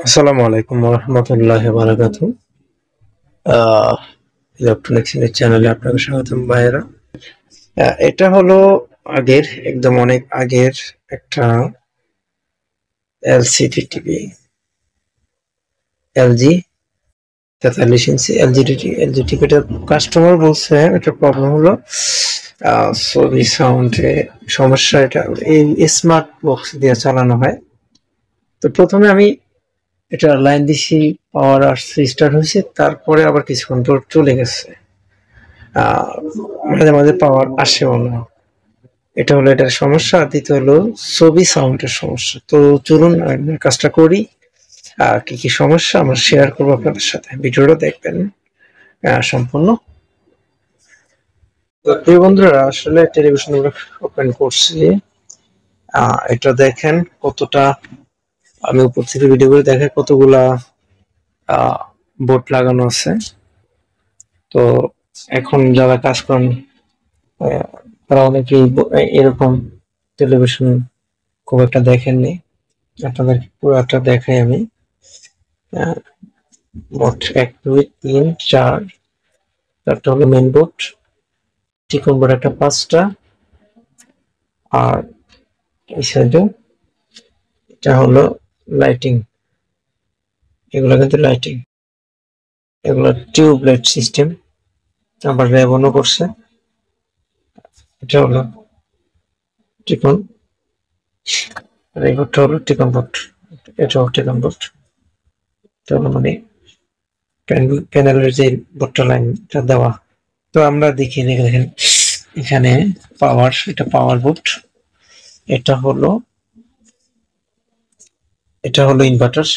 আসসালামু আলাইকুম রহমতুল্লাহি বারাকাতু। ইলেকট্রনিক্স চ্যানেলে আপনাকে স্বাগতম ভাইয়েরা। এটা হলো একদম অনেক আগের একটা এলসিডি টিভি, এলজি 43 ইঞ্চি এলজি টিভিটা। কাস্টমার বলছে এটা প্রবলেম হলো ছবি সাউন্ডে সমস্যা। এটা এই স্মার্ট বক্স দিয়ে চালানো হয়। তো প্রথমে আমি এটা লাইন দিছি, পাওয়ার আসছে, স্টার্ট হয়েছে, তারপরে আবার কিছুক্ষণ পর চলে গেছে। মাঝে মাঝে পাওয়ার আসেও না। এটা হলো এটার সমস্যা। আর দ্বিতীয় হলো ছবি সাউন্ডের সমস্যা। তো চলুন কাজটা করি। কি কি সমস্যা আমরা শেয়ার করবো আপনাদের সাথে, ভিডিওটা দেখবেন সম্পূর্ণ। তো প্রিয় বন্ধুরা, আসলে টেলিভিশন ওপেন করছি, এটা দেখেন কতটা, আমি উপর থেকে ভিডিও করে দেখে কতগুলা বোর্ড লাগানো আছে। তো এখন যারা কাজ করেন তারা অনেকেই এরকম টেলিভিশন খুব একটা দেখেননি। আপনাদের পুরোটা দেখাই আমি। মোট 1 2 3 4, চারটা হলো মেন বোর্ড, চিকন বোর্ড একটা 5টা, আর এই সাইডে এটা হলো লাইটিং। এগুলো কিন্তু লাইটিং, এগুলো টিউবলাইট সিস্টেম, আবার রেবনও করছে। এটা হলো টিকন, আর এই বোর্ডটা হলো টিকন বোর্ড, এটাও টিকন বোর্ড। এটা হলো মানে প্যানেলের যে বোর্ডটা লাইনটা দেওয়া। তো আমরা দেখি, দেখেন এখানে পাওয়ার, এটা পাওয়ার বোর্ড, এটা হলো ইনভার্টার,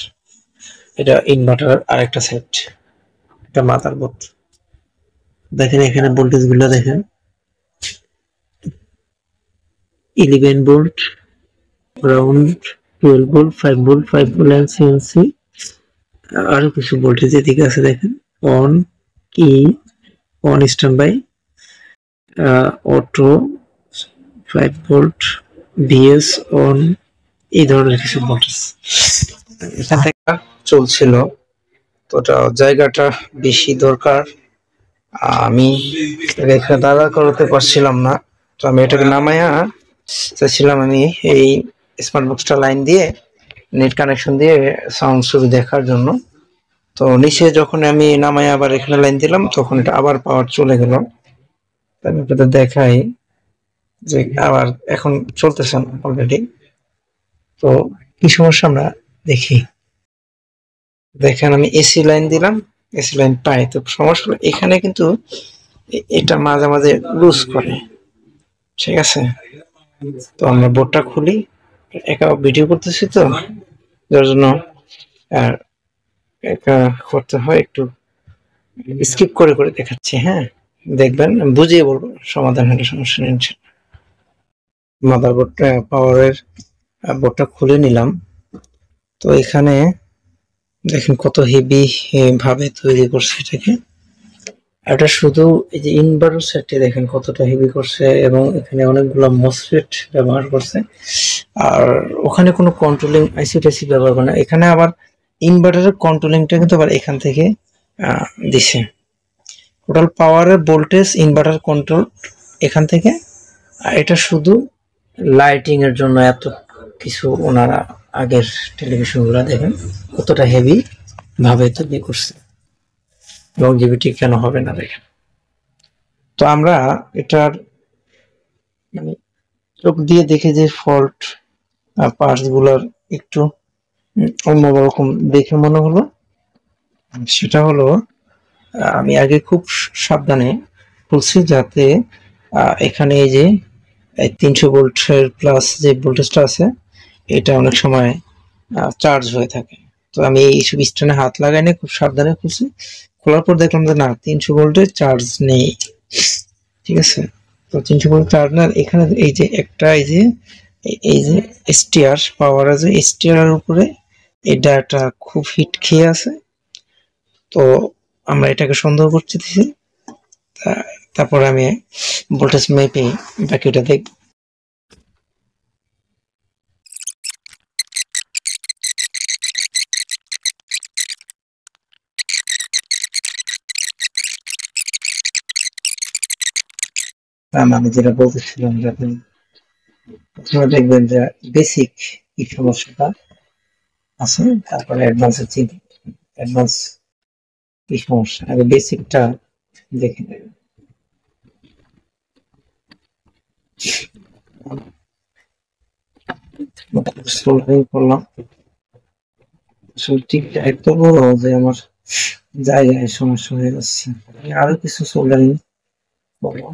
এটা ইনভার্টার আরেকটা সেট, এটা মাদার বোর্ড। দেখেন এখানে ভোল্টেজ গুলো দেখেন, 11 volt, ground 12 volt, 5 volt, 5 volt and CNC, আরো কিছু ভোল্টেজ এদিকে আছে দেখেন। অন, ই, on standby, auto 5 volt, VS on, এই ধরনের কিছু ভোল্টেজ এখান থেকে চলছিল। তো জায়গাটা বেশি দরকার, আমি এখানে দাঁড়া করাতে পারছিলাম না। তো আমি এটাকে নামাইয়া চাইছিলাম আমি এই স্মার্ট বক্সটা লাইন দিয়ে নেট কানেকশন দিয়ে সাউন্ড ছবি দেখার জন্য। তো নিচে যখন আমি নামাই আবার এখানে লাইন দিলাম, তখন এটা আবার পাওয়ার চলে গেল। আমি আপনাদের দেখাই যে আবার এখন চলতেছে না অলরেডি। তো কি সমস্যা আমরা দেখি। দেখেন আমি এসি লাইন দিলাম, এসি লাইন পাই। তো সমস্যা হলো এখানে কিন্তু এটা মাঝে মাঝে লুজ করে, ঠিক আছে। তো আমরা বোর্ডটা খুলি, একা ভিডিও করতেছি তো, যার জন্য একা করতে হয়, একটু স্কিপ করে করে দেখাচ্ছি। হ্যাঁ, দেখবেন, বুঝিয়ে বলবো, সমাধান হলে সমস্যা নেই। মাদারবোর্ড পাওয়ারের বোর্ডটা খুলে নিলাম। তো এখানে দেখেন কত হেভি ভাবে তৈরি করছে এটাকে। এটা শুধু এই যে ইনভার্টার সেটটি দেখেন কতটা হেভি করছে, এবং এখানে অনেকগুলো মসফেট ব্যবহার করছে। আর ওখানে কোনো কন্ট্রোলিং আইসি টাইসি ব্যবহার করে না। এখানে আবার ইনভার্টারের কন্ট্রোলিংটা কিন্তু আবার এখান থেকে দিছে। টোটাল পাওয়ারের ভোল্টেজ ইনভার্টার কন্ট্রোল এখান থেকে। আর এটা শুধু লাইটিং এর জন্য এত কিছু ওনারা আগের টেলিভিশনগুলো দেখেন কতটা হেভি ভাবে তৈরি করছে, লংজিভিটি কেন হবে না দেখেন। তো আমরা এটার মানে চোখ দিয়ে দেখে যে ফল্ট পার্টস গুলার একটু অন্যরকম দেখে মনে হলো, সেটা হলো আমি আগে খুব সাবধানে খুলছি, যাতে এখানে এই যে 300 ভোল্টের প্লাস যে ভোল্টেজটা আছে, এটা অনেক সময় চার্জ হয়ে থাকে। তো আমি এই সব স্ট্যান্ডে হাত লাগাই না, খুব সাবধানে খুলছি। খোলার পর দেখলাম যে না, 300 ভোল্টের চার্জ নেই, ঠিক আছে। তো 300 ভোল্ট চার্জ না, এখানে এই যে একটা এই যে স্টিয়ার পাওয়ার আছে, স্টিয়ারের উপরে এই ডাটা খুব হিট খেয়ে আছে। তো আমরা এটাকে সন্দেহ করছি, তারপরে আমি ভোল্টেজ মেপে বাকিটা দেখব। তার মানে যেটা বলতেছিলাম যে আপনি প্রথমে দেখবেন যে বেসিক কি সমস্যাটা আছে, তারপরে অ্যাডভান্সের চিন্তা, অ্যাডভান্স কি সমস্যা, আগে বেসিকটা দেখে নেবেন। সোল্ডারিং করলাম, ঠিক এত বড় যে আমার জায়গায় সমস্যা হয়ে যাচ্ছে। আরো কিছু সোল্ডারিং করবো,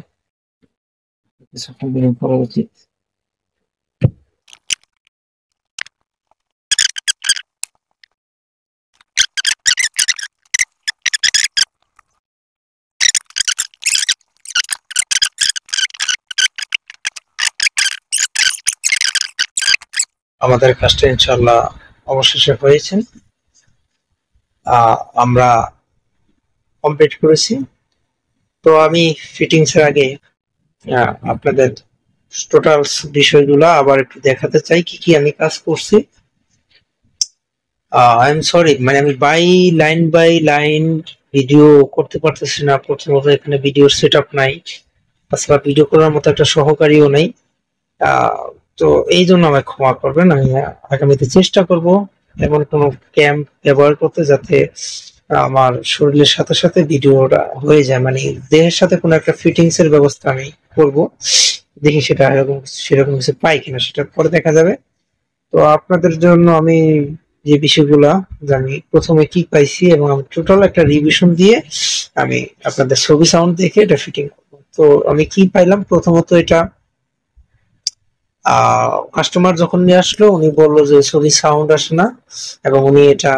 কিছু সোল্ডারিং করা উচিত। আমাদের কাজটা ইনশাআল্লাহ অবশেষে হয়েছে, আমরা কমপ্লিট করেছি। তো আমি ফিটিংস এর আগে আপনাদের টোটাল বিষয়গুলো আবার একটু দেখাতে চাই, কি কি আমি কাজ করছি। আই এম সরি, মানে আমি বাই লাইন ভিডিও করতে পারতেছি না। প্রথমত এখানে ভিডিওর সেটআপ নাই, তাছাড়া ভিডিও করার মতো একটা সহকারীও নেই। তো এই জন্য আমায় ক্ষমা করবেন। আমি আগামীতে চেষ্টা করব এমন কোনো ক্যাম্প ব্যবহার করতে যাতে আমার শরীরের সাথে সাথে ভিডিওটা হয়ে যায়, মানে দেহের সাথে কোনো একটা ফিটিংস এর ব্যবস্থা আমি করব। দেখি সেটা সেরকম কিছু পাই কিনা, সেটা পরে দেখা যাবে। তো আপনাদের জন্য আমি যে বিষয়গুলা, যে আমি প্রথমে কি পাইছি এবং আমি টোটাল একটা রিভিশন দিয়ে আমি আপনাদের ছবি সাউন্ড দেখে এটা ফিটিং করব। তো আমি কি পাইলাম, প্রথমত এটা কাস্টমার যখন নিয়ে আসলো উনি বললো যে ছবি সাউন্ড আসে না, এবং উনি এটা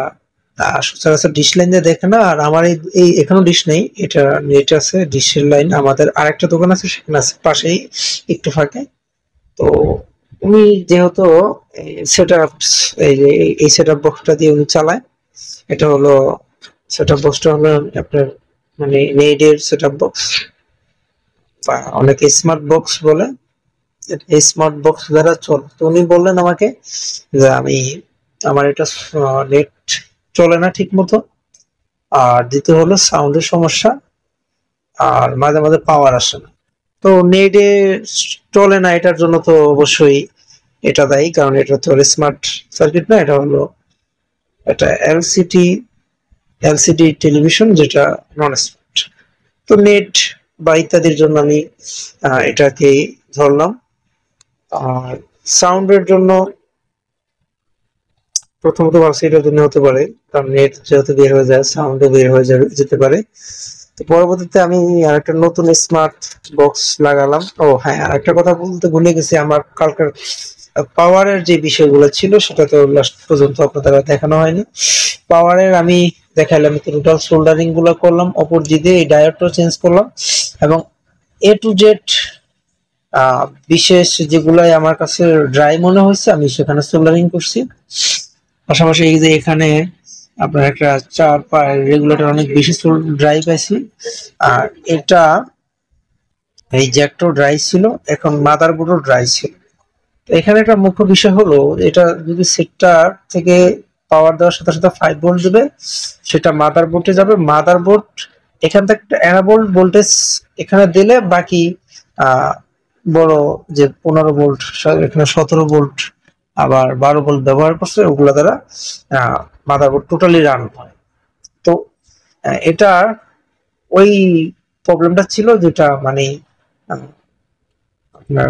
সচরাচর ডিশ লাইন দিয়ে দেখে না। আর আমার এই এখানেও ডিশ নেই, এটা নেট আছে, ডিশের লাইন আমাদের আরেকটা দোকান আছে সেখানে আছে পাশেই একটু ফাঁকে। তো উনি যেহেতু সেটআপ, এই যে এই সেটআপ বক্সটা দিয়ে উনি চালায়, এটা হলো সেটআপ বক্সটা হলো আপনার মানে নেটের সেটআপ বক্স বা অনেকে স্মার্ট বক্স বলে, এই স্মার্ট বক্স দ্বারা চলে। তো উনি বললেন আমাকে যে আমার এটা নেট চলে না ঠিক মতো, আর দ্বিতীয় হলো সাউন্ডের সমস্যা, আর মাঝে মাঝে পাওয়ার আসে না। তো নেটে চলে না, এটার জন্য তো অবশ্যই এটা দায়ী, কারণ এটা তো স্মার্ট সার্কিট না, এটা হলো এটা এলসিডি টেলিভিশন, যেটা নন স্মার্ট। তো নেট বা ইত্যাদির জন্য আমি এটাকে ধরলাম। আর সাউন্ডের জন্য প্রথমত ভাবছি এটার জন্য হতে পারে, কারণ নেট যেহেতু বের হয়ে যায় সাউন্ডও বের হয়ে যেতে পারে। তো পরবর্তীতে আমি আরেকটা নতুন স্মার্ট বক্স লাগালাম। ও হ্যাঁ, আরেকটা কথা বলতে ভুলে গেছি, আমার কালকার পাওয়ারের যে বিষয়গুলো ছিল সেটা তো লাস্ট পর্যন্ত আপনাদের দেখানো হয়নি। পাওয়ারের আমি দেখাইলাম, টোটাল সোল্ডারিং গুলো করলাম, অপর দিকে এই ডায়োডটা চেঞ্জ করলাম, এবং এ টু জেড বিশেষ যেগুলাই আমার কাছে ড্রাই মনে হয়েছে আমি সেখানে সোল্ডারিং করছি। পাশাপাশি এই যে এখানে আপনার একটা রেগুলেটর অনেক বেশি ড্রাই পাইছি, আর এটা এই জ্যাকটাও ড্রাই ছিল, এখন মাদারবোর্ডও ড্রাই ছিল। তো এখানে একটা মুখ্য বিষয় হলো, এটা যদি সেক্টর থেকে পাওয়ার দেওয়ার সাথে সাথে 5 ভোল্ট দেবে, সেটা মাদারবোর্ডে যাবে। মাদারবোর্ড এখান থেকে একটা অ্যানাবল ভোল্টেজ এখানে দিলে বাকি বড় যে 15 ভোল্ট, এখানে 17 ভোল্ট আবার 12 ভোল্ট ব্যবহার করছে, ওগুলা দ্বারা মাদারবোর্ড টোটালি রান হয়। তো এটা ওই প্রবলেমটা ছিল, যেটা মানে আপনার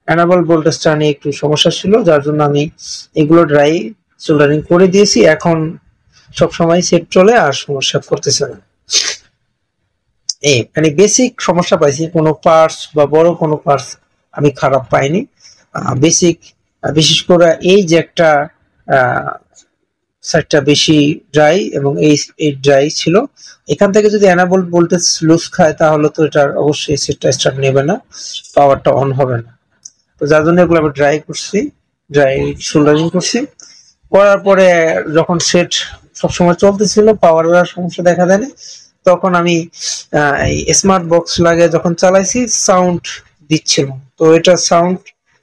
অ্যানাবল ভোল্টেজটা নিয়ে একটু সমস্যা ছিল, যার জন্য আমি এগুলো ড্রাই সোল্ডারিং করে দিয়েছি। এখন সব সময় সেট চলে আর সমস্যা করতেছে না। মানে বেসিক সমস্যা পাইছি, কোনো পার্টস বা বড় কোনো পার্টস আমি খারাপ পাইনি। বেসিক বিশেষ করে এই যে একটা সাইডটা বেশি ড্রাই, এবং এই ড্রাই ছিল, এখান থেকে যদি অ্যানাবল ভোল্টেজ লুজ খায় তাহলে তো এটা অবশ্যই সেটটা স্টার্ট নেবে না, পাওয়ারটা অন হবে না। তো যার জন্য এগুলো আমি ড্রাই সোল্ডারিং করছি। করার পরে যখন সেট সবসময় চলতেছিল, পাওয়ারের সমস্যা দেখা দেয়নি, তখন আমি এই স্মার্ট বক্স লাগিয়ে যখন চালাইছি সাউন্ড দিচ্ছিল। তো এটা সাউন্ড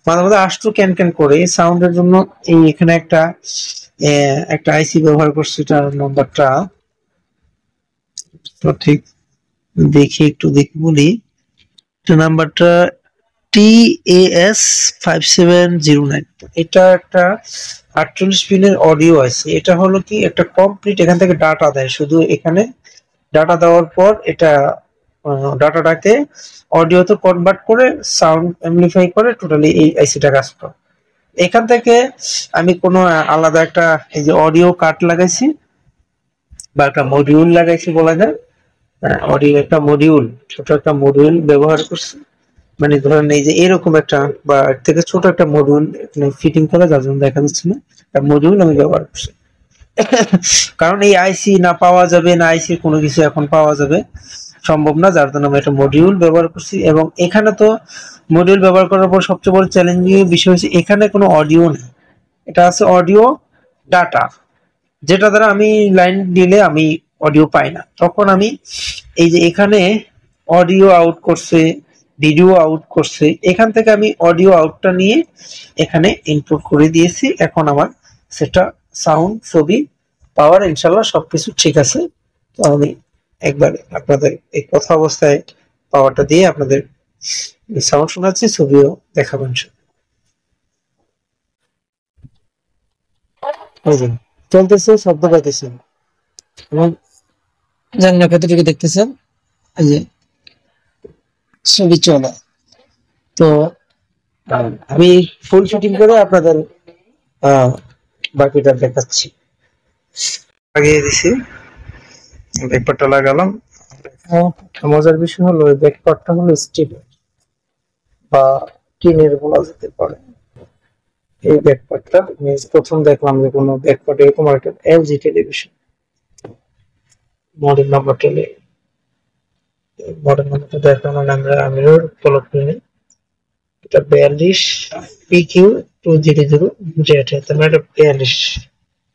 মাঝে মাঝে আসতো ক্যান ক্যান করে, সাউন্ডের জন্য এই এখানে একটা আইসি ব্যবহার করছি, এটার নাম্বারটা ঠিক দেখি একটু দেখি বলি, নাম্বারটা TAS5709, এটা একটা 48 পিনের অডিও আছে। এটা হলো কি একটা কমপ্লিট, এখান থেকে ডাটা দেয়, শুধু এখানে ডাটা দেওয়ার পর এটা ডাটাটাকে অডিওতে কনভার্ট করে সাউন্ড অ্যাম্পলিফাই করে টোটালি এই আইসিটা কাজ করে। এখান থেকে আমি কোনো আলাদা একটা এই যে অডিও কাট লাগাইছি বা একটা মডিউল লাগাইছি বলা যায়, অডিও একটা মডিউল, ছোট একটা মডিউল ব্যবহার করছি। মানে ধরেন এই যে এরকম একটা বা এর থেকে ছোট একটা মডিউল ফিটিং করা, যার জন্য দেখা যাচ্ছে না, একটা মডিউল আমি ব্যবহার করছি। কারণ এই আইসি না পাওয়া যাবে, না আইসি কোনো কিছু এখন পাওয়া যাবে সম্ভব না, যার জন্য আমি একটা মডিউল ব্যবহার করছি। এবং এখানে তো মডিউল ব্যবহার করার পর সবচেয়ে বড় চ্যালেঞ্জিং বিষয় হচ্ছে এখানে কোনো অডিও নেই, এটা আছে অডিও ডাটা, যেটা দ্বারা আমি লাইন দিলে আমি অডিও পাই না। তখন আমি এই যে এখানে অডিও আউট করছে, ভিডিও আউট করছে, এখান থেকে আমি অডিও আউটটা নিয়ে এখানে ইনপুট করে দিয়েছি। এখন আমার সেটা সাউন্ড, ছবি, পাওয়ার ইনশাল্লাহ সবকিছু ঠিক আছে। তো আমি একবার আপনাদের এই কথা অবস্থায় পাওয়ারটা দিয়ে আপনাদের সাউন্ড শোনাচ্ছি, ছবিও দেখাবেন। চলতেছে, শব্দ পাইতেছেন এবং জানি না কতটুকু দেখতেছেন, এই যে ছবি চলে। তো আমি ফুল শুটিং করে আপনাদের বাকিটা দেখাচ্ছি। লাগিয়ে দিছি, ব্যাকপার্টটা লাগালাম। মজার বিষয় হলো এই ব্যাকপার্টটা হলো স্টিল বা টিনের বলা যেতে পারে। এই ব্যাকপার্টটা প্রথম দেখলাম যে কোনো ব্যাকপার্ট এরকম একটা এলজি টেলিভিশন, মডেল নাম্বারটা দেখানোর আমরা আমিরুর পলক কিনি, এটা 42 PQ200Z, তার এটা 42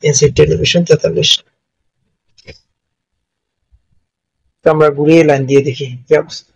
ইঞ্চি টেলিভিশন 43। তো আমরা ঘুরিয়ে লাইন দিয়ে দেখি কি অবস্থা।